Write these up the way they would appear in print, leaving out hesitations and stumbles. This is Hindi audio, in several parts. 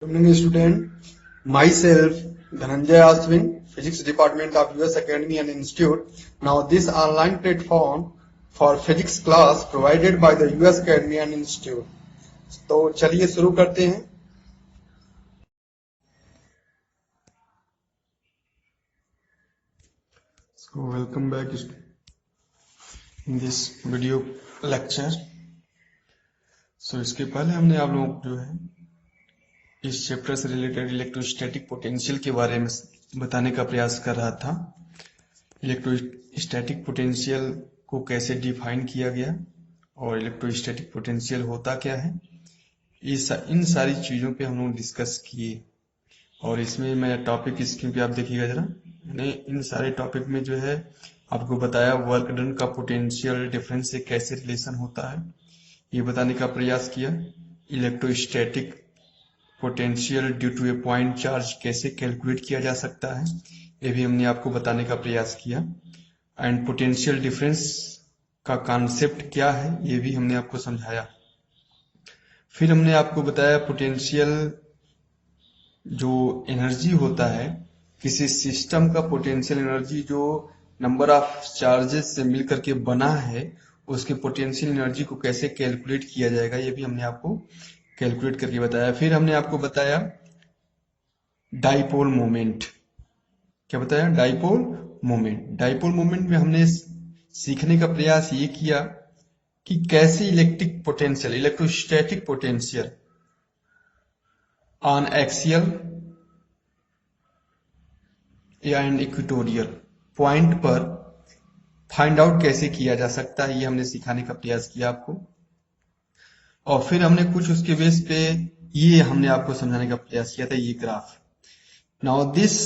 Good evening, student. Myself, Dhananjay Aswin, Physics Department of US Academy and Institute. Now, this online platform for physics class provided by the US Academy and Institute. तो चलिए शुरू करते हैं. So welcome back in this video lecture. So इसके पहले हमने आप लोगों को जो है इस चैप्टर से रिलेटेड इलेक्ट्रोस्टैटिक पोटेंशियल के बारे में बताने का प्रयास कर रहा था. इलेक्ट्रोस्टैटिक पोटेंशियल को कैसे डिफाइन किया गया और इलेक्ट्रोस्टैटिक पोटेंशियल होता क्या है, इन सारी चीज़ों पे हम लोग डिस्कस किए. और इसमें मैं टॉपिक स्क्रीन पे आप देखिएगा जरा. मैंने इन सारे टॉपिक में जो है आपको बताया वर्क डन का पोटेंशियल डिफरेंस से कैसे रिलेशन होता है, ये बताने का प्रयास किया. Electrostatic potential due to a point charge कैसे कैलकुलेट किया जा सकता है, ये भी हमने आपको बताने का प्रयास किया. एंड पोटेंशियल डिफरेंस का कॉन्सेप्ट क्या है, ये भी हमने आपको समझाया. फिर हमने आपको बताया पोटेंशियल जो एनर्जी होता है किसी सिस्टम का, पोटेंशियल एनर्जी जो नंबर ऑफ चार्जेस से मिलकर के बना है, उसके पोटेंशियल एनर्जी को कैसे कैलकुलेट किया जाएगा, ये भी हमने आपको कैलकुलेट करके बताया. फिर हमने आपको बताया डाइपोल मोमेंट. क्या बताया? Dipole moment. डाइपोल मोमेंट में हमने सीखने का प्रयास ये किया कि कैसे electric potential, electrostatic potential on axial and equatorial point पर फाइंड आउट कैसे किया जा सकता है, ये हमने सिखाने का प्रयास किया आपको. और फिर हमने कुछ उसके बेस पे ये हमने आपको समझाने का प्रयास किया था, ये graph. Now this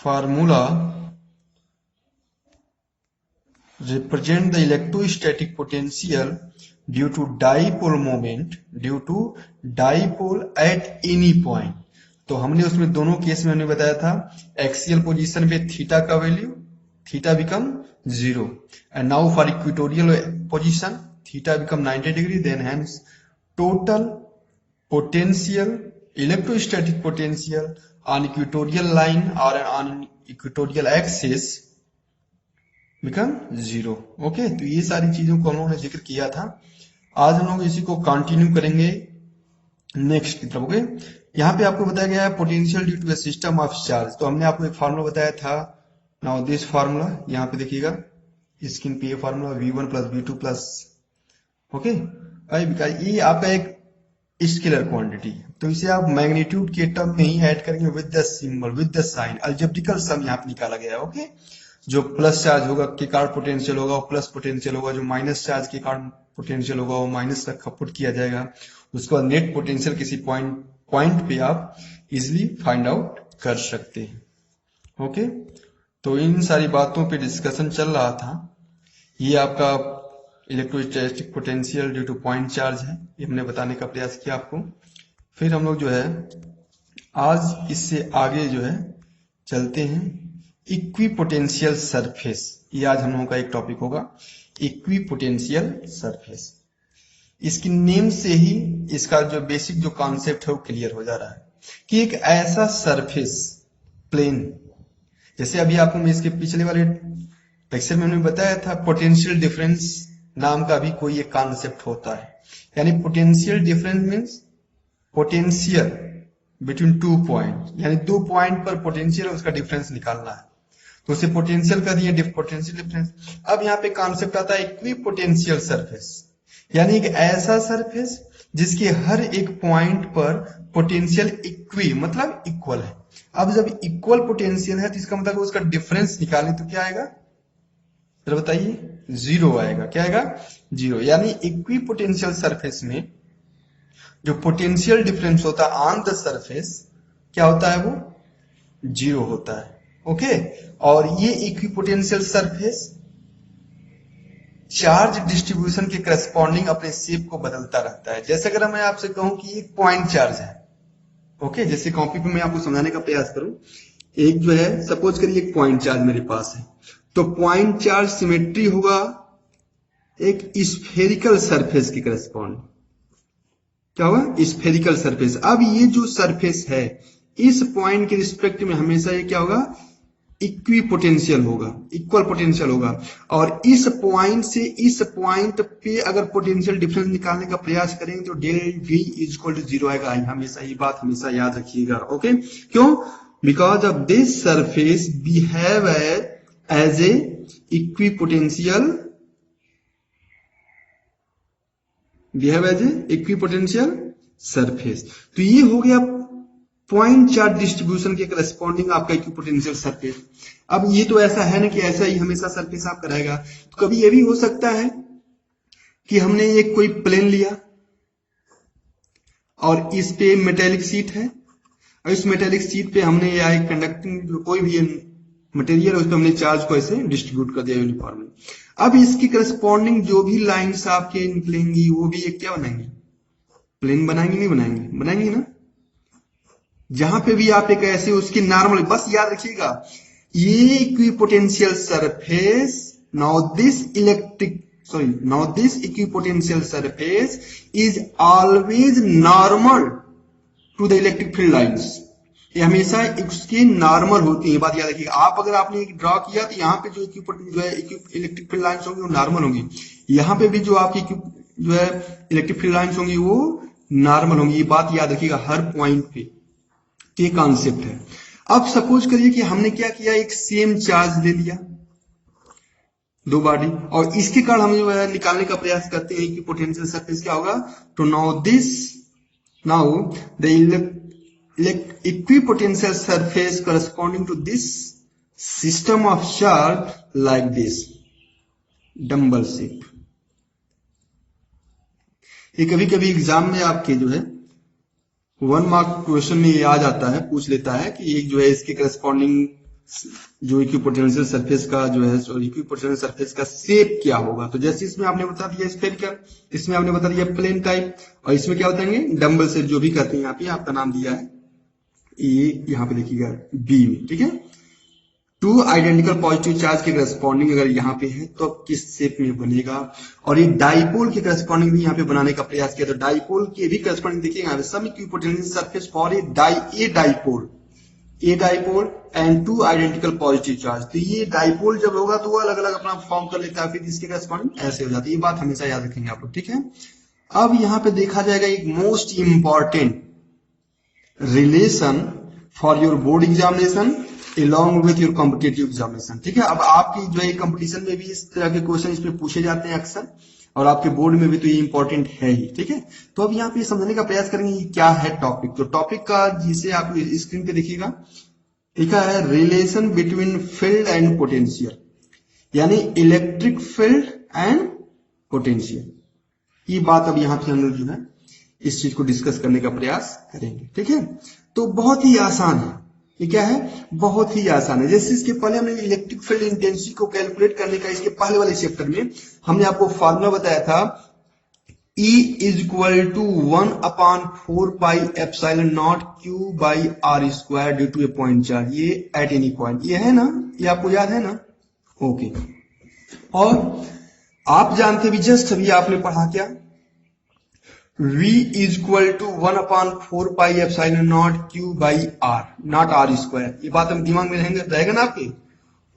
formula represent the electrostatic potential due to dipole moment due to dipole at any point. तो हमने उसमें दोनों केस में हमने बताया था एक्सियल पोजीशन पे थीटा का value, theta become 0, and now for equatorial position theta become 90 degree. Then hence total potential, electrostatic potential on equatorial line और on equatorial axis become 0. Okay, तो ये सारी चीजों को हम लोगों ने जिक्र किया था. आज हम लोग इसी को कंटिन्यू करेंगे नेक्स्ट की तरफ. ओके, यहाँ पे आपको बताया गया है potential due to a system of charge. तो हमने आपको एक फार्मूला बताया था. नाउ दिस फार्मूला यहाँ पे देखिएगा स्क्रीन पे, ये formula V1 plus V2 plus, okay, ये आपका एक स्केलर क्वांटिटी है, तो इसे आप मैग्नीट्यूड के टर्म में ही ऐड करेंगे with the symbol, with the sign. Algebraical sum यहाँ पे निकाला गया है. ओके, जो प्लस चार्ज होगा के कारण पोटेंशियल होगा वो प्लस पोटेंशियल होगा, जो माइनस चार्ज के कारण पोटेंशियल होगा वो माइनस तक पुट किया जाएगा. उसके बाद नेट पोटेंशियल किसी पॉइंट पे आप इजिली फाइंड आउट कर सकते हैं. ओके, तो इन सारी बातों पे डिस्कशन चल रहा था. ये आपका electrostatic potential due two point charge है, ये हमने बताने का प्रयास किया आपको. फिर हम लोग जो है आज इससे आगे जो है चलते हैं. इक्विपोटेंशियल सरफेस, ये आज हम लोगों का एक टॉपिक होगा. इक्विपोटेंशियल सरफेस, इसकी नेम से ही इसका जो बेसिक जो कॉन्सेप्ट है वो क्लियर हो जा रहा है कि एक ऐसा सरफेस प्लेन, जैसे अभी आपको मैं इसके पिछले वाले लेक्चर में हमने बताया था पोटेंशियल डिफरेंस नाम का भी कोई एक कॉन्सेप्ट होता है. यानी potential difference means potential between 2 point, यानी 2 पॉइंट पर पोटेंशियल उसका डिफरेंस निकालना है, तो उसे पोटेंशियल कर दिया, पोटेंशियल डिफरेंस. अब यहाँ पे कॉन्सेप्ट आता है इक्विपोटेंशियल सरफेस, यानी एक ऐसा सरफेस जिसके हर एक पॉइंट पर पोटेंशियल इक्वी मतलब इक्वल है. अब जब इक्वल पोटेंशियल है तो इसका मतलब उसका डिफरेंस निकालें तो क्या आएगा, जरा बताइए? 0 आएगा. क्या आएगा? 0. यानी इक्विपोटेंशियल सरफेस में जो पोटेंशियल डिफरेंस होता है ऑन द सरफेस क्या होता है, वो 0 होता है. ओके, और ये इक्विपोटेंशियल सरफेस चार्ज डिस्ट्रीब्यूशन के करस्पॉन्डिंग अपने शेप को बदलता रहता है. जैसे अगर मैं आपसे कहूं कि एक पॉइंट चार्ज है, ओके, जैसे कॉपी पे मैं आपको समझाने का प्रयास करूं, एक जो है सपोज करिए एक पॉइंट चार्ज मेरे पास है, तो पॉइंट चार्ज सिमेट्री होगा एक स्फेरिकल सरफेस के करस्पॉन्ड. क्या होगा, स्फेरिकल सरफेस। अब ये जो सरफेस है इस पॉइंट के रिस्पेक्ट में हमेशा ये क्या होगा, इक्वी पोटेंशियल होगा, इक्वल पोटेंशियल होगा। और इस पॉइंट से इस पॉइंट पे अगर पोटेंशियल डिफरेंस निकालने का प्रयास करेंगे तो del V is equal to 0 आएगा। हमेशा ये बात हमेशा याद रखिएगा। ओके, क्यों, because of this surface behave as a equipotential, behave as a equipotential surface. तो ये हो गया पॉइंट चार्ज डिस्ट्रीब्यूशन के करस्पॉन्डिंग आपका इक्विपोटेंशियल सरफेस। अब ये तो ऐसा है ना कि ऐसा ही हमेशा सरफेस आपका रहेगा। तो कभी ये भी हो सकता है कि हमने एक कोई प्लेन लिया और इस पे मेटेलिक सीट है और इस मेटेलिक सीट पे हमने या एक कंडक्टिंग जो कोई भी मटेरियल है उस पर हमने चार्ज को ऐसे डिस्ट्रीब्यूट कर दिया यूनिफॉर्मली। अब इसकी करस्पॉन्डिंग जो भी लाइंस आपके निकलेंगी वो भी एक क्या बनाएंगे, प्लेन बनाएंगे, नहीं बनाएंगे, बनाएंगे ना। जहां पे भी आप एक ऐसे उसकी नॉर्मल, बस याद रखिएगा ये equipotential surface, now this equipotential surface is always normal to the electric field lines. ये हमेशा उसकी नॉर्मल होती है, बात याद रखिएगा। आप अगर आपने एक ड्रॉ किया तो यहाँ पे जो इलेक्ट्रिक फील्ड लाइंस होंगी वो नॉर्मल होंगी, यहाँ पे भी जो आपकी जो है इलेक्ट्रिक फील्ड लाइंस होंगी वो नॉर्मल होंगी। ये बात याद रखिएगा हर पॉइंट पे, ये कॉन्सेप्ट है। अब सपोज करिए कि हमने क्या किया, एक सेम चार्ज ले लिया, दो बॉडी, और इसके कारण हम जो है निकालने का प्रयास करते हैं कि पोटेंशियल सरफेस क्या होगा। तो now the equipotential surface corresponding to this system of charge like this dumbbell shape. ये कभी कभी एग्जाम में आपके जो है 1 मार्क क्वेश्चन में ये आ जाता है, पूछ लेता है कि एक जो है इसके करस्पॉन्डिंग जो इक्विपोटेंशियल सरफेस का जो है इक्विपोटेंशियल सरफेस का शेप क्या होगा। तो जैसे इसमें आपने बता दिया स्फेरिकल, इसमें आपने बता दिया प्लेन टाइप, और इसमें क्या बताएंगे डंबल शेप, जो भी कहते हैं यहाँ पे आपका नाम दिया है ये, यहाँ पे देखिएगा बी में, ठीक है। टू आइडेंटिकल पॉजिटिव चार्ज के करस्पॉन्डिंग अगर यहाँ पे है तो किस शेप में बनेगा। और ये डाइपोल के करस्पॉन्डिंग भी यहाँ पे बनाने का प्रयास किया, तो डाइपोल के भी करस्पॉन्डिंग देखिएगा यहाँ पे some equipotential surface for a dipole and two identical positive charge. तो ये डाइपोल जब होगा तो वो अलग अलग अपना फॉर्म कर लेता है, फिर इसके करस्पॉन्डिंग ऐसे हो जाती है। ये बात हमेशा याद रखेंगे आप लोग, ठीक है। अब यहाँ पे देखा जाएगा एक most important relation for your board examination along with your competitive examination, ठीक है। अब आपकी जो है कंपटीशन में भी इस तरह के क्वेश्चन इसमें पूछे जाते हैं अक्सर, और आपके बोर्ड में भी तो ये इंपॉर्टेंट है ही, ठीक है। तो अब यहाँ पे समझने का प्रयास करेंगे कि क्या है टॉपिक। तो टॉपिक का जिसे आप स्क्रीन पे देखिएगा लिखा है relation between field and potential, यानी इलेक्ट्रिक फील्ड एंड पोटेंशियल। ये बात अब यहाँ पे हम लोग जो है इस चीज को डिस्कस करने का प्रयास करेंगे, ठीक है। तो बहुत ही आसान है, ये क्या है, बहुत ही आसान है। जैसे इसके पहले हमने इलेक्ट्रिक फील्ड इंटेंसिटी को कैलकुलेट करने का इसके पहले वाले चैप्टर में हमने आपको फार्मूला बताया था, E is equal to 1/4πε0 Q/r² due to a point charge, ये एट एनी पॉइंट, ये है ना, ये आपको याद है ना, ओके। और आप जानते भी जस्ट अभी आपने पढ़ा क्या, V is equal to 1/4πε0 Q/r, not r²। ये बात हम दिमाग में रहेगा ना आपके,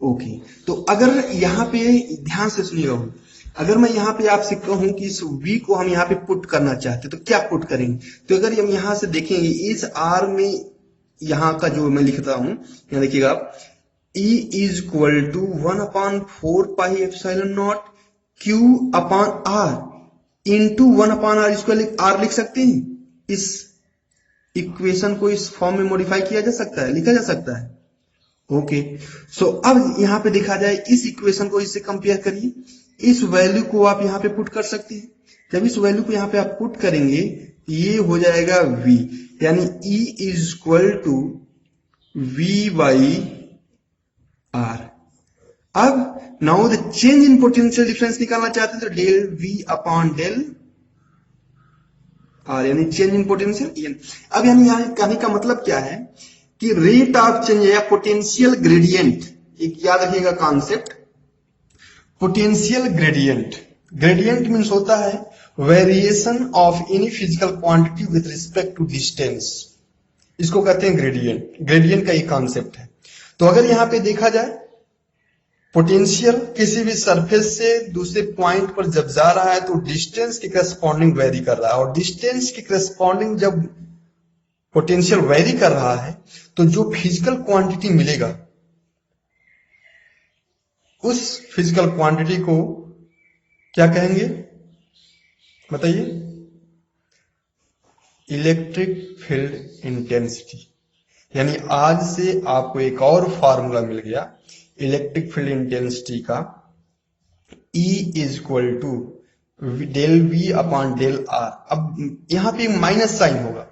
ओके। तो अगर यहाँ पे ध्यान से सुनिएगा, अगर मैं यहाँ पे आपसे कहूं कि इस V को हम यहाँ पे पुट करना चाहते तो क्या पुट करेंगे। तो अगर हम यहाँ से देखेंगे इस R में, यहाँ का जो मैं लिखता हूं यहाँ देखिएगा आप, E is equal to 1/4πε0 Q/r into 1/r², r लिख सकते हैं। इस इक्वेशन को इस फॉर्म में मॉडिफाई किया जा सकता है, लिखा जा सकता है, ओके। सो अब यहाँ पे देखा जाए इस इक्वेशन को इससे कंपेयर करिए, इस वैल्यू को आप यहाँ पे पुट कर सकते हैं। जब इस वैल्यू को यहाँ पे आप पुट करेंगे ये हो जाएगा V, यानी E is equal to V/r। अब now the change in potential difference निकालना चाहते हैं तो डेल V/del r, यानी चेंज इन पोटेंशियल। अब यानी यहाँ कहने का मतलब क्या है कि रेट ऑफ चेंज या पोटेंशियल ग्रेडियंट, एक याद रखिएगा concept, potential gradient. Gradient means होता है variation of any physical quantity with respect to distance, इसको कहते हैं ग्रेडियंट। ग्रेडियंट का एक कॉन्सेप्ट है। तो अगर यहां पे देखा जाए पोटेंशियल किसी भी सरफेस से दूसरे पॉइंट पर जब जा रहा है तो डिस्टेंस के करस्पॉन्डिंग वेरी कर रहा है, और डिस्टेंस के करस्पॉन्डिंग जब पोटेंशियल वेरी कर रहा है तो जो फिजिकल क्वांटिटी मिलेगा उस फिजिकल क्वांटिटी को क्या कहेंगे बताइए? Electric field intensity. यानी आज से आपको एक और फार्मूला मिल गया इलेक्ट्रिक फील्ड इंटेंसिटी का, E is equal to del V upon del R. अब यहां पे माइनस साइन होगा।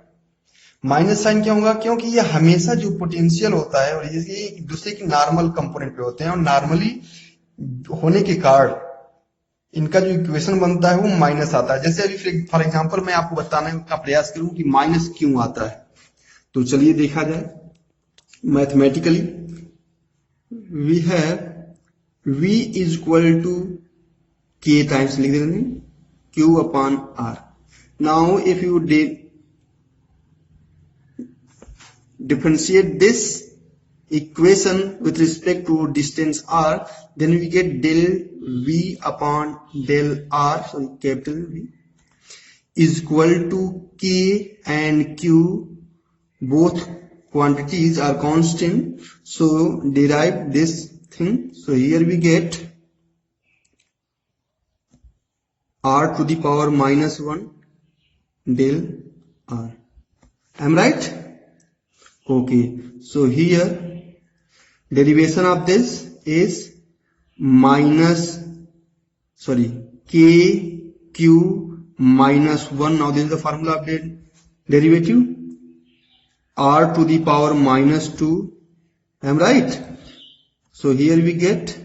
माइनस साइन क्या होगा? क्योंकि ये हमेशा जो पोटेंशियल होता है और ये एक दूसरे की नॉर्मल कंपोनेंट पे होते हैं, और नॉर्मली होने के कारण इनका जो इक्वेशन बनता है वो माइनस आता है। जैसे अभी फॉर एग्जांपल मैं आपको बताने का प्रयास करूं कि माइनस क्यों आता है, तो चलिए देखा जाए mathematically. We have V is equal to K times लिख देंगे Q upon R। Now if you differentiate this equation with respect to distance r, then we get del v upon del r, sorry capital V is equal to K and Q, both quantities are constant, so derive this thing. So here we get r to the power minus 1 del r. Am I right? Okay, so here derivation of this is K Q minus 1. Now this is the formula of derivative, r to the power minus 2. Am I right? So here we get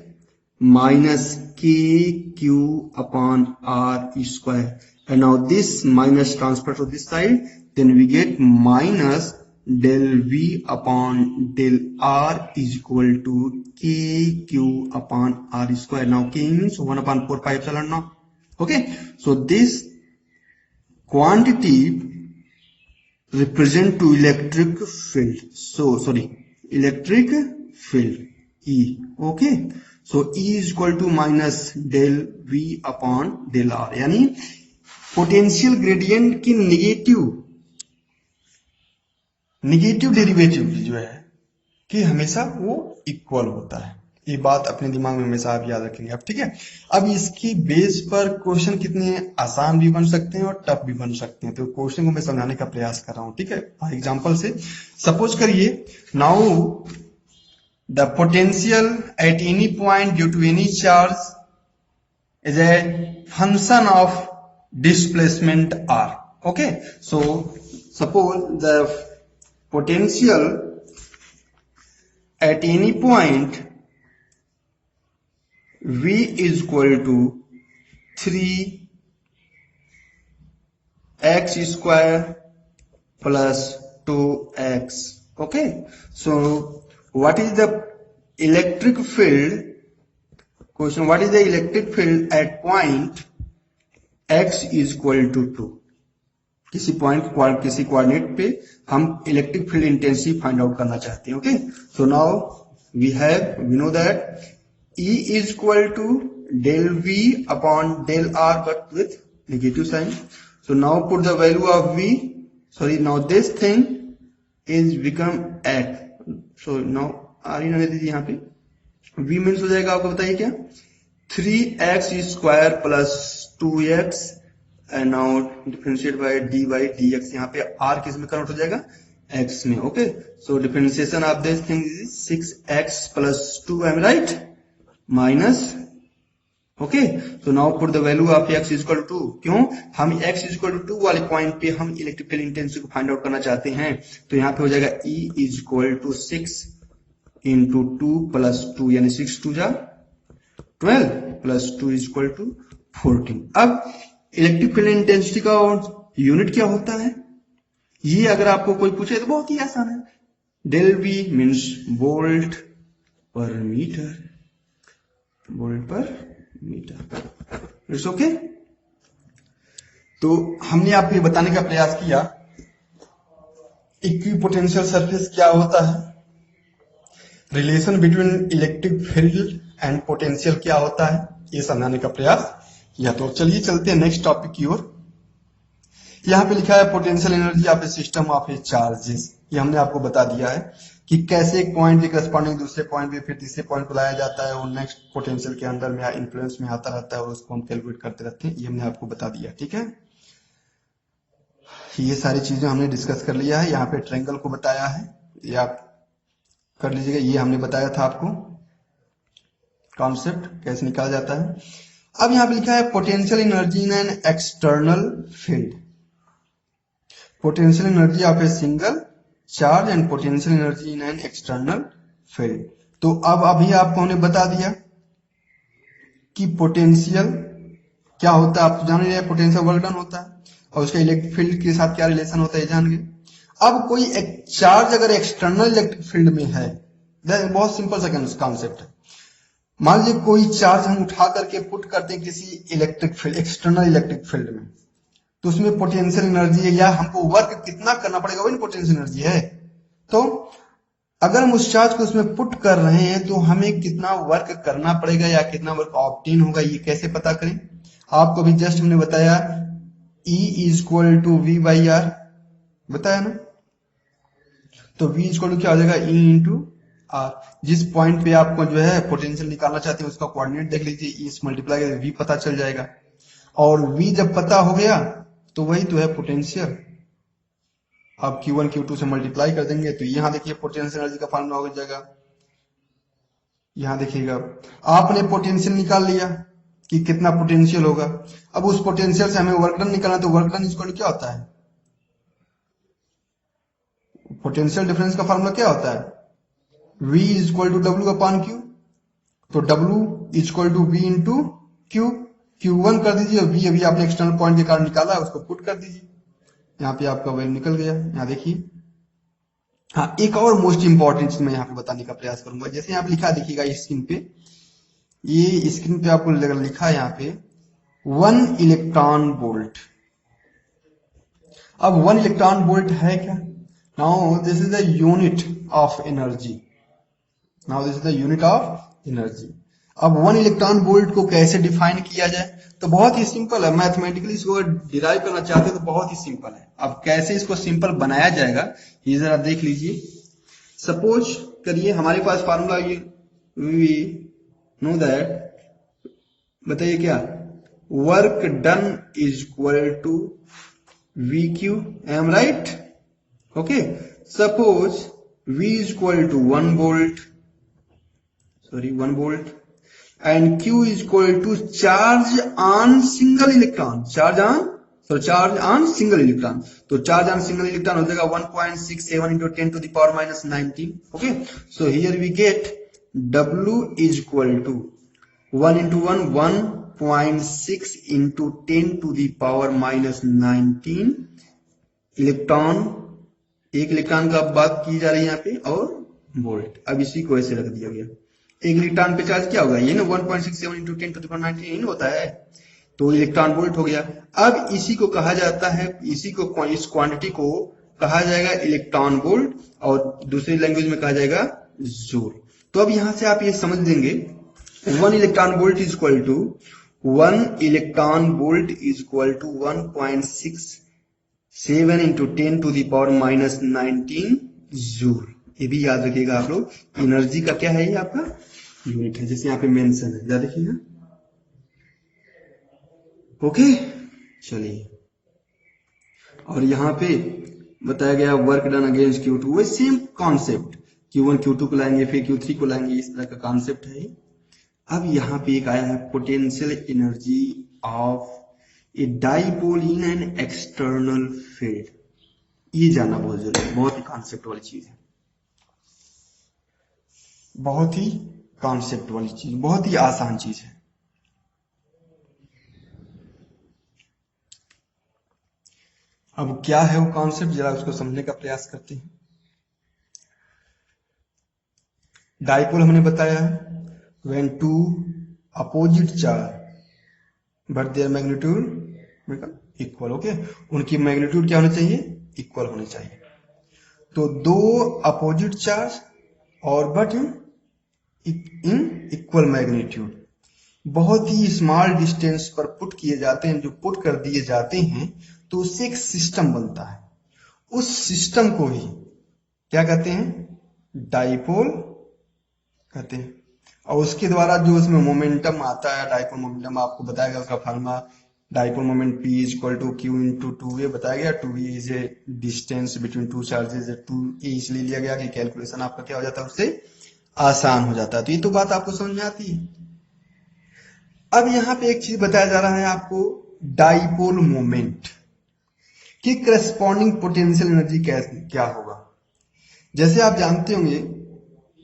minus K Q upon R square, and now this minus transfer to this side, then we get minus del V upon del R is equal to K Q upon R square. Now K means 1 upon 4 pi epsilon naught. Okay, so this quantity represent to electric field. So sorry, electric field E. Okay, so E is equal to minus del V upon del R, यानी पोटेंशियल ग्रेडियंट की निगेटिव डेरिवेटिव जो है कि हमेशा वो इक्वल होता है। ये बात अपने दिमाग में हमेशा आप याद रखेंगे। अब ठीक है, अब इसकी बेस पर क्वेश्चन कितने आसान भी बन सकते हैं और टफ भी बन सकते हैं, तो क्वेश्चन को मैं समझाने का प्रयास कर रहा हूं। ठीक है, एग्जांपल से सपोज करिए, now the potential at any point due to any charge is a function of displacement r. Okay, so suppose the potential at any point V is equal to 3x square plus 2x. Okay, so what is the electric field? Question: what is the electric field at point x is equal to 2? किसी पॉइंट किसी कोऑर्डिनेट पे हम electric field intensity find out करना चाहते हैं। Okay, so now we know that E is equal to del V upon del R but with negative sign. So now put the value of V. Sorry, now this thing is become x. So now R ही ना दीजिए यहाँ पे, V मीन्स हो जाएगा आपको बताइए क्या, 3x square plus 2x and now differentiate by d by dx. यहाँ पे r किस में कन्वर्ट हो जाएगा, x में. Okay, so differentiation of this thing is 6x plus 2. am I right? Minus. Okay, so now put the value of x is equal to 2. क्यों? हम x इज इक्वल टू 2 वाले पॉइंट पे हम इलेक्ट्रिक फील्ड इंटेंसिटी को फाइंड आउट करना चाहते हैं, तो यहाँ पे हो जाएगा E is equal to 6 into 2 plus 2, यानी 6 2 जा 12 प्लस 2 इज इक्वल टू 14. अब इलेक्ट्रिक फील्ड इंटेंसिटी का यूनिट क्या होता है, ये अगर आपको कोई पूछे तो बहुत ही आसान है. डेल V मीन्स वोल्ट पर मीटर, वोल्ट पर मीटर. It's okay. तो हमने आपको ये बताने का प्रयास किया इक्विपोटेंशियल सरफेस क्या होता है, relation between electric field and potential क्या होता है, ये समझाने का प्रयास किया। तो चलिए चलते हैं नेक्स्ट टॉपिक की ओर। यहाँ पे लिखा है potential energy of A system of A charges. ये हमने आपको बता दिया है कि कैसे एक पॉइंट के करस्पॉन्डिंग दूसरे पॉइंट पे फिर तीसरे पॉइंट को लाया जाता है और नेक्स्ट पोटेंशियल के अंदर में इन्फ्लुएंस में आता रहता है और उसको हम कैलकुलेट करते रहते हैं। ये हमने आपको बता दिया, ठीक है। ये सारी चीजें हमने डिस्कस कर लिया है। यहाँ पे ट्रायंगल को बताया है, ये आप कर लीजिएगा। ये हमने बताया था आपको कॉन्सेप्ट कैसे निकाला जाता है। अब यहाँ पे लिखा है potential energy in an external field, potential energy of a single charge and potential energy in an external field. तो अब अभी आपको हमने बता दिया कि पोटेंशियल क्या होता है, आप जान रहे हैं पोटेंशियल वर्क डन होता है और उसका इलेक्ट्रिक फील्ड के साथ क्या रिलेशन होता है जान गए। अब कोई एक चार्ज अगर एक्सटर्नल इलेक्ट्रिक फील्ड में है, बहुत सिंपल सा कॉन्सेप्ट है। मान लीजिए कोई चार्ज हम उठा करके पुट करते हैं किसी electric field external electric field में, तो उसमें पोटेंशियल एनर्जी है या हमको वर्क कितना करना पड़ेगा वही पोटेंशियल एनर्जी है। तो अगर हम उस चार्ज को उसमें पुट कर रहे हैं तो हमें कितना वर्क करना पड़ेगा या कितना वर्क ऑब्टेन होगा, ये कैसे पता करें। आपको भी जस्ट हमने बताया E is equal to V by R, बताया ना। तो V इज इक्वल टू क्या हो जाएगा E इंटू आर। जिस पॉइंट पे आपको जो है पोटेंशियल निकालना चाहते हैं उसका कोऑर्डिनेट देख लीजिए, E से मल्टीप्लाई करके V पता चल जाएगा और V जब पता हो गया तो वही तो है पोटेंशियल। आप Q1 Q2 से मल्टीप्लाई कर देंगे तो यहाँ देखिए पोटेंशियल एनर्जी का फॉर्मूला हो जाएगा। यहाँ देखिएगा आपने पोटेंशियल निकाल लिया कि कितना पोटेंशियल होगा। अब उस पोटेंशियल से हमें वर्क डन निकालना, तो वर्क डन इक्वल क्या होता है, पोटेंशियल डिफरेंस का फॉर्मूला क्या होता है, V is equal to W upon Q. तो W is equal to V into Q. Q1 कर दीजिए और V अभी आपने एक्सटर्नल पॉइंट के कारण निकाला है उसको पुट कर दीजिए, यहाँ पे आपका वैल्यू निकल गया। यहाँ देखिए हाँ, एक और मोस्ट इंपॉर्टेंट चीज मैं यहाँ पे बताने का प्रयास करूंगा। जैसे यहाँ पे लिखा देखिएगा स्क्रीन पे, ये स्क्रीन पे आपको लिखा है यहाँ पे 1 इलेक्ट्रॉन वोल्ट। अब 1 इलेक्ट्रॉन वोल्ट है क्या, now this is the unit of energy, now this is the unit of energy. अब 1 इलेक्ट्रॉन वोल्ट को कैसे डिफाइन किया जाए, तो बहुत ही सिंपल है। मैथमेटिकली इसको डिराइव करना चाहते हो तो बहुत ही सिंपल है। अब कैसे इसको सिंपल बनाया जाएगा ये जरा देख लीजिए। सपोज करिए हमारे पास फार्मूला ये वी नो दैट, बताइए क्या, work done is equal to V Q, I am right, okay. Suppose V is equal to 1 volt, sorry 1 volt, and Q is equal to charge on single electron, charge on single electron. तो charge on single electron हो जाएगा 1.67 into 10 to the power minus 19. Okay, so here we get W is equal to 1 into 1 1.6 into 10 to the power minus 19 electron, एक इलेक्ट्रॉन का बात की जा रही है यहाँ पे, और वोल्ट। अब इसी को ऐसे रख दिया गया, एक इलेक्ट्रॉन पे चार्ज क्या होगा, ये ना 1.67 into 10 to the power 19 होता है, तो इलेक्ट्रॉन वोल्ट हो गया। अब इसी को कहा जाता है, इसी को इस क्वांटिटी को कहा जाएगा इलेक्ट्रॉन वोल्ट और दूसरी लैंग्वेज में कहा जाएगा जूल। तो अब यहां से आप ये समझ लेंगे 1 electron volt is equal to 1 electron volt is equal to 1.67 into 10 to the power minus 19 joule. ये भी याद रखिएगा आप लोग, एनर्जी का क्या है, ये आपका यूनिट है, जैसे यहाँ पे मेंशन है, याद रखिएगा। ओके चलिए, और यहाँ पे बताया गया वर्क डन अगेंस्ट Q2, वही सेम कॉन्सेप्ट, Q1 Q2 को लाएंगे फिर Q3 को लाएंगे, इस तरह का कॉन्सेप्ट है। अब यहाँ पे एक आया है potential energy of a dipole in an external field. ये जानना बहुत जरूरी है, बहुत ही कॉन्सेप्ट वाली चीज है, बहुत ही कॉन्सेप्ट वाली चीज, बहुत ही आसान चीज है। अब क्या है वो कॉन्सेप्ट, जरा उसको समझने का प्रयास करते हैं। डाइपोल हमने बताया है when two opposite charge but their magnitude equal. Okay, उनकी मैग्नीट्यूड क्या होनी चाहिए, इक्वल होनी चाहिए। तो दो अपोजिट चार्ज और बट इन इक्वल मैग्नीट्यूड बहुत ही स्मॉल डिस्टेंस पर पुट किए जाते हैं, जो पुट कर दिए जाते हैं तो उससे एक सिस्टम बनता है। उस सिस्टम को ही क्या कहते हैं, डाइपोल कहते हैं। और उसके द्वारा जो उसमें मोमेंटम आता है, डाइपोल मोमेंटम आपको बताएगा, उसका formula dipole moment P is equal to Q into 2A बताया गया। 2A is a distance between two charges, 2A इसलिए लिया गया कि कैलकुलेशन आपका क्या हो जाता है, उससे आसान हो जाता है। तो ये तो बात आपको समझ में आती है। अब यहाँ पे एक चीज बताया जा रहा है आपको, डाइपोल मोमेंट की करस्पॉन्डिंग पोटेंशियल एनर्जी क्या होगा। जैसे आप जानते होंगे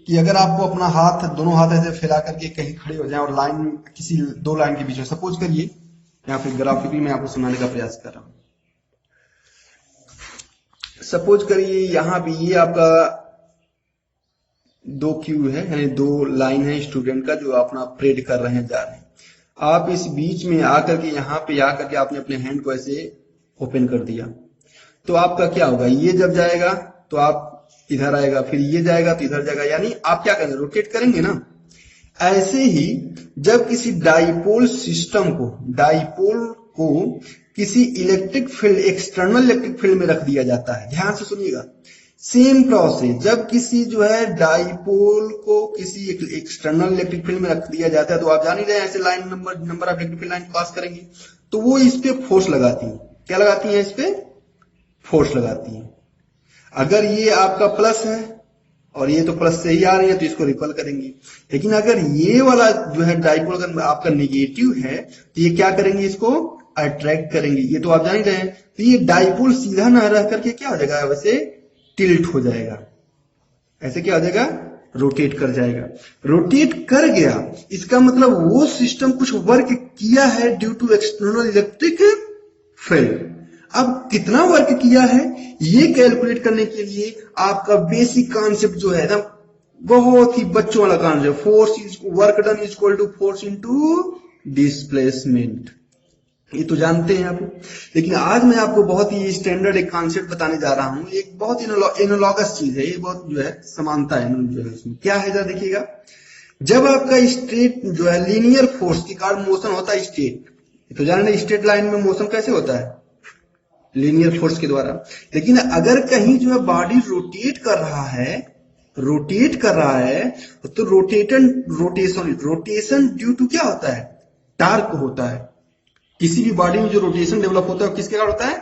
कि अगर आपको अपना हाथ, दोनों हाथ ऐसे फैला करके कहीं खड़े हो जाएं और लाइन, किसी दो लाइन के बीच में, सपोज करिए, या फिर ग्राफिकली मैं आपको समझाने का प्रयास कर रहा हूं। सपोज करिए यहाँ पे ये आपका दो क्यू है, यानी दो लाइन है स्टूडेंट का जो अपना प्रेड कर रहे हैं, जा रहे हैं। आप इस बीच में आकर के, यहाँ पे आकर के आपने अपने हैंड को ऐसे ओपन कर दिया, तो आपका क्या होगा, ये जब जाएगा तो आप इधर आएगा, फिर ये जाएगा तो इधर जाएगा, यानी आप क्या करेंगे, रोटेट करेंगे ना। ऐसे ही जब किसी डाइपोल सिस्टम को, डाइपोल को किसी electric field, external electric field में रख दिया जाता है, ध्यान से सुनिएगा, सेम प्रोसेस, जब किसी जो है डाइपोल को किसी एक्सटर्नल इलेक्ट्रिक फील्ड में रख दिया जाता है, तो आप जान ही रहे हैं, ऐसे line number of electric field line pass करेंगे, तो वो इस पे फोर्स लगाती है। क्या लगाती है, इस पे फोर्स लगाती है। अगर ये आपका प्लस है और ये तो प्लस से ही आ रही है, तो इसको रिपल करेंगे। लेकिन अगर ये वाला जो है डाइपोल अगर आपका निगेटिव है, तो ये क्या करेंगे, इसको अट्रैक्ट करेंगे। ये तो आप जान ही रहे हैं। तो ये डाइपोल सीधा ना रह करके क्या हो जाएगा, वैसे टिल्ट हो जाएगा, ऐसे क्या हो जाएगा, रोटेट कर जाएगा। रोटेट कर गया, इसका मतलब वो सिस्टम कुछ वर्क किया है due to external electric field. अब कितना वर्क किया है ये कैलकुलेट करने के लिए आपका बेसिक कॉन्सेप्ट जो है ना, बहुत ही बच्चों वाला concept, force is work done is equal to force into displacement, ये तो जानते हैं आप। लेकिन आज मैं आपको बहुत ही स्टैंडर्ड एक कॉन्सेप्ट बताने जा रहा हूं, एक बहुत ही एनालॉगस चीज है, ये बहुत जो है समानता है जो है इसमें। क्या है जरा देखिएगा, जब आपका स्ट्रेट जो है लीनियर फोर्स के कारण मोशन होता है स्ट्रेट, तो जान रहे स्ट्रेट लाइन में मोशन कैसे होता है, लीनियर फोर्स के द्वारा। लेकिन अगर कहीं जो है बॉडी रोटेट कर रहा है, तो रोटेशन ड्यू टू क्या होता है, टार्क होता है। किसी भी बॉडी में जो रोटेशन डेवलप होता है किसके कारण होता है,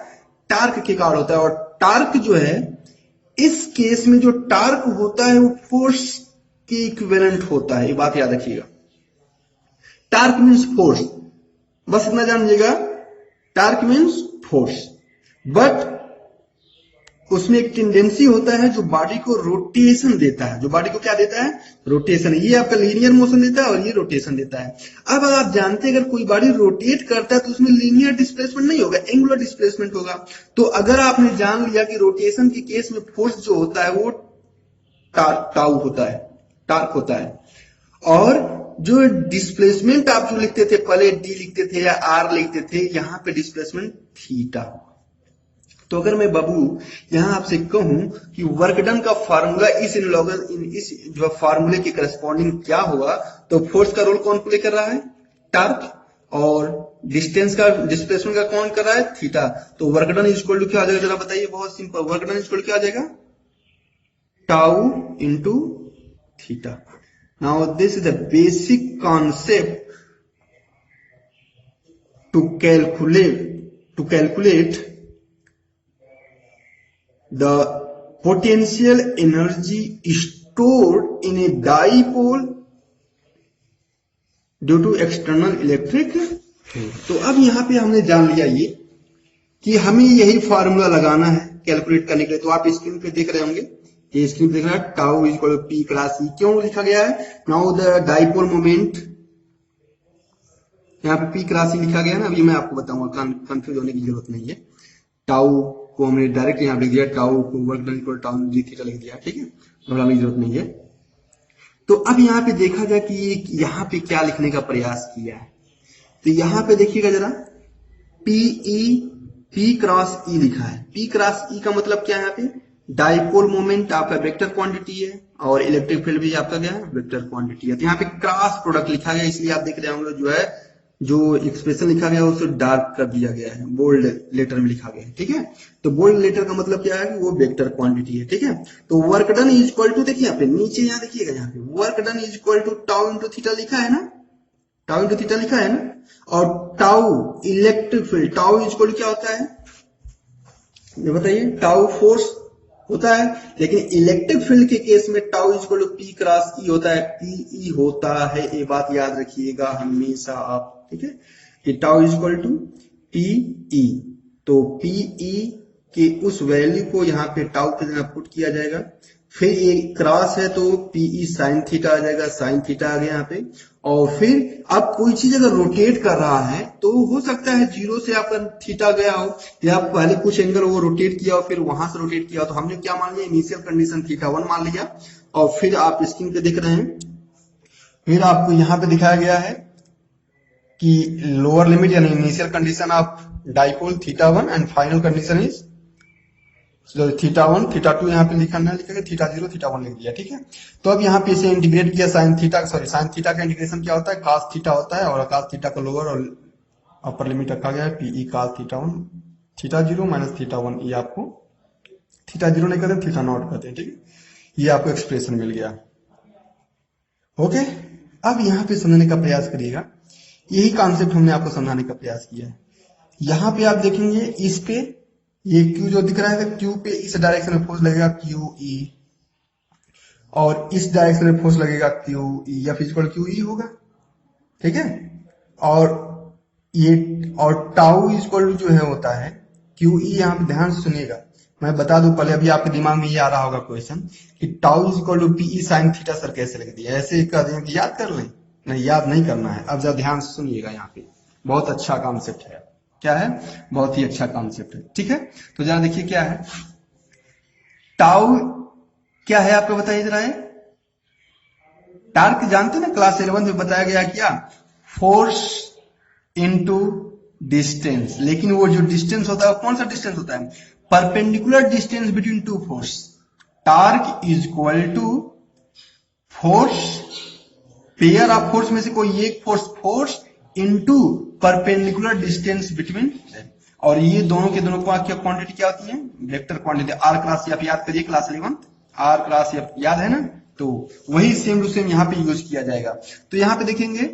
टार्क के कारण होता है। और टार्क जो है, इस केस में जो टार्क होता है वो फोर्स के इक्विवेलेंट होता है, ये बात याद रखिएगा। टार्क मीन्स फोर्स, बस इतना जानिएगा, टार्क मीन्स फोर्स। बट उसमें एक टेंडेंसी होता है जो बॉडी को रोटेशन देता है, जो बॉडी को क्या देता है, रोटेशन। ये आपका लीनियर मोशन देता है और ये रोटेशन देता है। अब आप जानते हैं अगर कोई बॉडी रोटेट करता है तो उसमें लीनियर डिस्प्लेसमेंट नहीं होगा, एंगुलर डिस्प्लेसमेंट होगा। तो अगर आपने जान लिया कि रोटेशन के केस में फोर्स जो होता है वो टाउ होता है, टार्क होता है, और जो डिस्प्लेसमेंट आप जो लिखते थे पहले, डी लिखते थे या आर लिखते थे, यहां पे डिस्प्लेसमेंट थीटा। तो अगर मैं बाबू यहां आपसे कहूं कि वर्क डन का फार्मूला इस जो फार्मूले के करस्पॉन्डिंग क्या होगा, तो फोर्स का रोल कौन प्ले कर रहा है, टार्क, और डिस्टेंस का, डिस्प्लेसमेंट का कौन कर रहा है, थीटा। तो work done is equal to क्या आ जाएगा, जरा बताइए, बहुत simple, work done is equal to क्या आ जाएगा, tau into theta. Now this is the basic concept to calculate the potential energy stored in a dipole due to external electric field। तो अब यहां पे हमने जान लिया ये कि हमें यही फार्मूला लगाना है कैलकुलेट करने के लिए। तो आप स्क्रीन पे देख रहे होंगे, ये स्क्रीन पे देख रहे हैं, tau is equal to P cross E. क्यों लिखा गया है, नाउ द डाइपोल मोमेंट, यहाँ पे पी क्लास ई लिखा गया है ना, अभी मैं आपको बताऊंगा, कंफ्यूज होने की जरूरत नहीं है। टाउ को हमने डायरेक्ट यहाँ लिख दिया, टाउ को work done equal tau D theta लिख दिया, ठीक है, घबराने की जरूरत नहीं है। तो अब यहाँ पे देखा जाए कि यहाँ पे क्या लिखने का प्रयास किया है, तो यहाँ पे देखिएगा जरा, पीई P क्रॉस E लिखा है। P क्रॉस E का मतलब क्या है? यहाँ पे डाइपोल मोमेंट आपका वेक्टर क्वांटिटी है और इलेक्ट्रिक फील्ड भी आपका क्या है? वेक्टर क्वांटिटी है। तो यहाँ पे क्रॉस प्रोडक्ट लिखा गया, इसलिए आप देख रहे होंगे जो है जो एक्सप्रेशन लिखा गया है उसे डार्क कर दिया गया है, बोल्ड लेटर में लिखा गया है। ठीक है, तो बोल्ड लेटर का मतलब क्या है कि वो वेक्टर क्वांटिटी है। ठीक है, तो work done is equal to, देखिए यहाँ पे नीचे, यहाँ देखिएगा, यहाँ पे work done is equal to tau into theta लिखा है ना, टाउ इंटू थीटा लिखा है ना। और tau electric field, tau is equal क्या होता है ये बताइए? टाउ फोर्स होता है, लेकिन इलेक्ट्रिक फील्ड के केस में tau is equal to P cross E होता है, पीई होता है। ये बात याद रखिएगा हमेशा आप। ठीक है, कि tau is equal to PE, तो पीई के उस वैल्यू को यहाँ पे टाउ के जगह पुट किया जाएगा। फिर ये क्रॉस है तो पीई साइन थीटा आ जाएगा, साइन थीटा आ गया यहाँ पे। और फिर अब कोई चीज अगर रोटेट कर रहा है तो हो सकता है जीरो से आपका थीटा गया हो, या पहले कुछ एंगल वो रोटेट किया हो फिर वहां से रोटेट किया हो। तो हमने क्या मान लिया? इनिशियल कंडीशन थीटा 1 मान लिया। और फिर आप स्क्रीन पे देख रहे हैं, फिर आपको यहाँ पे दिखाया गया है कि लोअर लिमिट यानी initial condition of dipole theta 1 and final condition is theta 1 theta 2 यहाँ पे लिखा गया, थीटा 0 थीटा 1 लिख दिया। ठीक है, तो अब यहाँ पे इसे इंटीग्रेट किया, sine theta, sorry sine theta का इंटीग्रेशन क्या होता है? cos थीटा होता है, और cos थीटा का लोअर और अपर लिमिट रखा गया है PE cos theta 1 theta 0 minus theta 1, ये आपको थीटा 0 नहीं कहते, थीटा नॉट कहते हैं। ठीक है, ये आपको एक्सप्रेशन मिल गया। ओके, अब यहाँ पे समझने का प्रयास करिएगा, यही कॉन्सेप्ट हमने आपको समझाने का प्रयास किया है। यहाँ पे आप देखेंगे इस पे ये Q जो दिख रहा है, Q पे इस डायरेक्शन में फोर्स लगेगा QE, और इस डायरेक्शन में फोर्स लगेगा QE, या फिजिकल QE होगा। ठीक है, और ये और टाउ इक्वल जो है होता है QE। यहाँ पे ध्यान से सुनिएगा, मैं बता दूं पहले, अभी आपके दिमाग में ये आ रहा होगा क्वेश्चन कि tau equal to PE sine theta sir कैसे लिख दिया? ऐसे कर दें कि याद कर लें? नहीं, याद नहीं करना है। अब जरा ध्यान से सुनिएगा, यहाँ पे बहुत अच्छा कॉन्सेप्ट है। क्या है? बहुत ही अच्छा कॉन्सेप्ट है। ठीक है, तो जरा देखिए क्या है टाउ, क्या है आपको बताइए जरा। है टार्क जानते हैं ना, क्लास 11 में बताया गया क्या? Force into distance. लेकिन वो जो डिस्टेंस होता है कौन सा डिस्टेंस होता है? Perpendicular distance between two force. Torque is equal to force, pair of force में से कोई एक force into perpendicular distance between, और ये दोनों के दोनों की क्वांटिटी क्या होती है? Vector quantity. R cross F याद करिए, क्लास 11 आर क्रॉस एफ याद है ना, तो वही सेम टू सेम यहाँ पे यूज किया जाएगा। तो यहाँ पे देखेंगे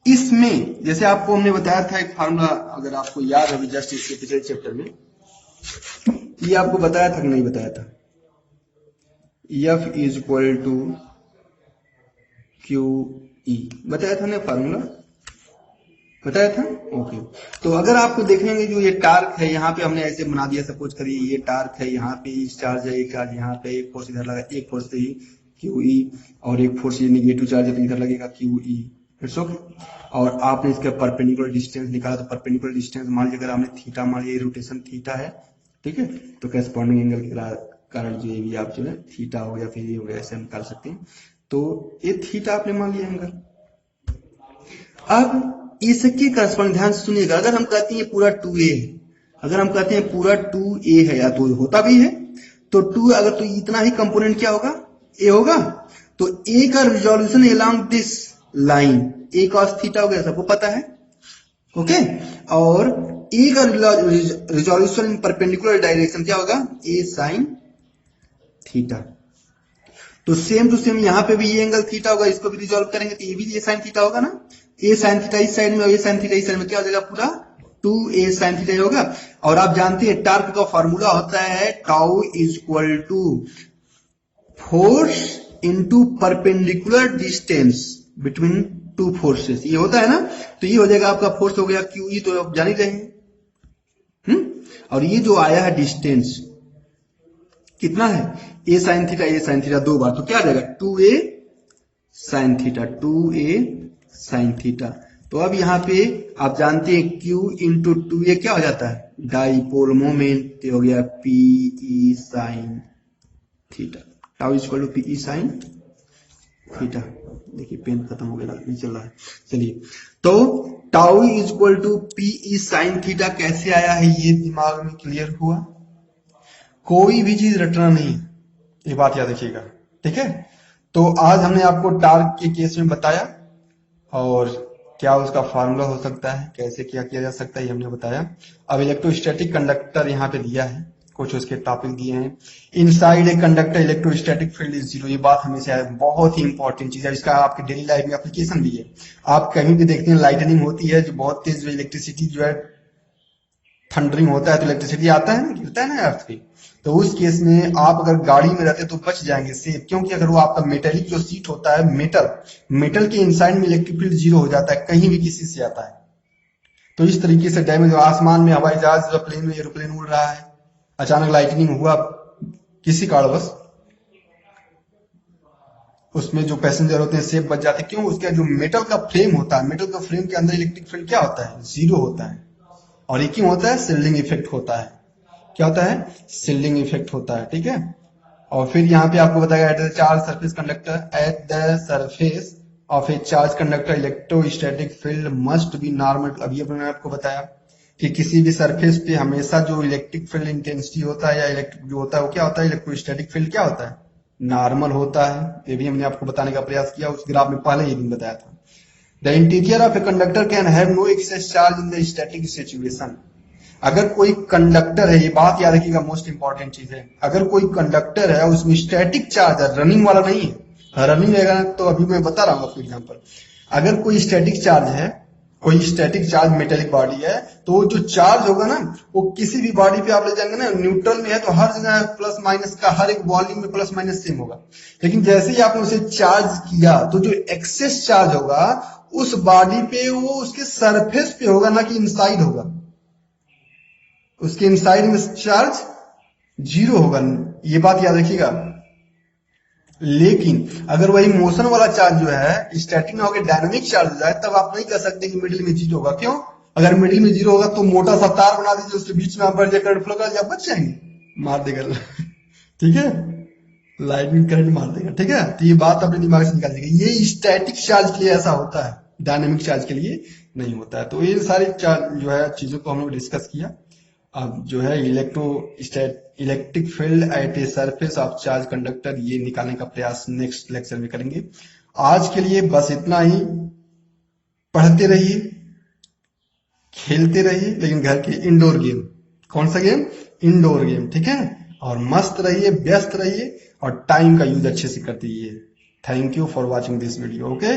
इसमें, जैसे आपको हमने बताया था एक फार्मूला, अगर आपको याद है जस्ट इसके पिछले चैप्टर में, ये आपको बताया था कि नहीं बताया था? F is equal to Q E, बताया था ना फार्मूला, बताया था। ओके, तो अगर आपको देखेंगे जो ये टार्क है, यहाँ पे हमने ऐसे बना दिया, सपोज करिए ये टार्क है, यहाँ पे चार्ज है, एक चार्ज यहाँ पे, एक फोर्स इधर लगा, एक फोर्स ही क्यू ई, और एक फोर्स ये नेगेटिव चार्ज है तो इधर लगेगा क्यू ई। इट्स ओके, और आपने इसका परपेंडिकुलर डिस्टेंस निकाला, तो परपेंडिकुलर डिस्टेंस मान लीजिए अगर हमने थीटा मान लिया, रोटेशन थीटा है। ठीक है, तो करस्पॉन्डिंग एंगल के कारण जो भी आप जो है थीटा हो या फिर ये हो गया, ऐसे हम निकाल सकते हैं। तो ये थीटा आपने मान लिया एंगल। अब इसके करस्पॉन्डिंग ध्यान से सुनिएगा, अगर हम कहते हैं पूरा 2a है, अगर हम कहते हैं पूरा 2a है, या तो होता भी है, तो 2 अगर तो इतना ही कंपोनेंट क्या होगा? a होगा। तो a का resolution along this line a cos theta हो गया, सबको पता है। ओके, और a का रिजोल्यूशन इन परपेंडिकुलर डायरेक्शन क्या होगा? a sin theta. तो सेम टू सेम यहाँ पे भी ये एंगल थीटा होगा, इसको भी रिजोल्व करेंगे तो ये भी ये साइन थीटा होगा ना। ए साइन थीटा इस साइड में और ए साइन थीटा इस साइड में, क्या हो जाएगा? पूरा 2a साइन थीटा होगा। और आप जानते हैं टार्क का फॉर्मूला होता है tau is equal to force into perpendicular distance between two forces, ये होता है ना। तो ये हो जाएगा आपका फोर्स हो गया QE, तो आप जान ही रहे हैं। और ये जो आया है डिस्टेंस कितना है? a साइन थीटा दो बार, तो क्या आ जाएगा? 2a sine theta, 2a sine theta. तो अब यहाँ पे आप जानते हैं Q इंटू 2a क्या हो जाता है? डाइपोल मोमेंट, हो गया PE sine theta. Tau is equal to PE sine theta. देखिए पेन खत्म हो गया, नहीं चल रहा है। चलिए, तो tau is equal to P E sine theta कैसे आया है ये दिमाग में क्लियर हुआ? कोई भी चीज रटना नहीं है, ये बात याद रखिएगा, ठीक है। तो आज हमने आपको टार्क के केस में बताया और क्या उसका फार्मूला हो सकता है, कैसे क्या किया जा सकता है, ये हमने बताया। अब इलेक्ट्रोस्टैटिक कंडक्टर यहाँ पे दिया है, कुछ उसके टॉपिक दिए हैं। Inside a conductor electrostatic field is zero, ये बात हमेशा है, बहुत ही इंपॉर्टेंट चीज है, इसका आपके डेली लाइफ में एप्लीकेशन भी है। आप कहीं भी देखते हैं लाइटनिंग होती है, जो बहुत तेज इलेक्ट्रिसिटी जो है थंडरिंग होता है तो इलेक्ट्रिसिटी आता है ना, गिरता है ना अर्थ पे। तो उस केस में आप अगर गाड़ी में रहते तो बच जाएंगे सेफ, क्योंकि अगर वो आपका मेटेलिक जो सीट होता है, मेटल के इनसाइड में इलेक्ट्रिक फील्ड जीरो हो जाता है, कहीं भी किसी से आता है। तो इस तरीके से डैमेज, आसमान में हवाई जहाज प्लेन में एरोप्लेन उड़ रहा है, अचानक लाइटनिंग हुआ किसी कारणवश, उसमें जो पैसेंजर होते हैं सेफ बच जाते हैं। क्यों? उसका जो मेटल का फ्रेम होता है, मेटल का फ्रेम के अंदर इलेक्ट्रिक फील्ड क्या होता है? जीरो होता है। और एक क्यों होता है? शिल्डिंग इफेक्ट होता है। क्या होता है? शिल्डिंग इफेक्ट होता है, ठीक है। और फिर यहाँ पे आपको बताया at the charge surface conductor, at the surface of A charge conductor electrostatic field must be normal. अभी मैंने आपको बताया कि किसी भी सरफेस पे हमेशा जो इलेक्ट्रिक फील्ड इंटेंसिटी होता है या इलेक्ट्रिक जो होता है वो क्या होता है? इलेक्ट्रोस्टैटिक फील्ड क्या होता है? नॉर्मल होता है। ये भी हमने आपको बताने का प्रयास किया, उस ग्राफ में पहले ये भी बताया था। The interior of a conductor can have no excess charge in the static situation. अगर कोई कंडक्टर है, ये बात याद रखिएगा, मोस्ट इंपॉर्टेंट चीज है, अगर कोई कंडक्टर है उसमें स्टैटिक चार्ज है, रनिंग वाला नहीं है। रनिंग रहेगा तो अभी मैं बता रहा हूँ आपको एग्जाम्पल। अगर कोई स्टैटिक चार्ज है, कोई स्टैटिक चार्ज मेटेलिक बॉडी है, तो जो चार्ज होगा ना वो किसी भी बॉडी पे आप ले जाएंगे ना, न्यूट्रल में है तो हर जगह प्लस माइनस का, हर एक वॉल्यूम में प्लस माइनस सेम होगा। लेकिन जैसे ही आपने उसे चार्ज किया तो जो एक्सेस चार्ज होगा उस बॉडी पे वो उसके सरफेस पे होगा, ना कि इनसाइड होगा। उसके इनसाइड में चार्ज जीरो होगा, ये बात याद रखिएगा। लेकिन अगर वही मोशन वाला चार्ज जो है स्टैटिक में होकर डायनामिक चार्ज हो जाए, तब आप नहीं कह सकते कि मिडिल में जीरो होगा। क्यों? अगर मिडिल में जीरो होगा तो मोटा सा तार बना दीजिए, उसके बीच में आप बढ़ जाए, करंट फ्लो कर जाए, बच जाएंगे, मार देगा ठीक है, लाइटनिंग करंट मार देगा, ठीक है। तो ये बात अपने दिमाग से निकाल देगा, ये स्टैटिक चार्ज के लिए ऐसा होता है, डायनामिक चार्ज के लिए नहीं होता है। तो ये सारी जो है चीजों को हम लोग डिस्कस किया। अब जो है electric field at a surface of charge conductor, ये निकालने का प्रयास नेक्स्ट लेक्चर में करेंगे। आज के लिए बस इतना ही। पढ़ते रहिए, खेलते रहिए, लेकिन घर के इंडोर गेम। कौन सा गेम? इंडोर गेम, ठीक है। और मस्त रहिए, व्यस्त रहिए और टाइम का यूज अच्छे से करते रहिए। Thank you for watching this video. Okay.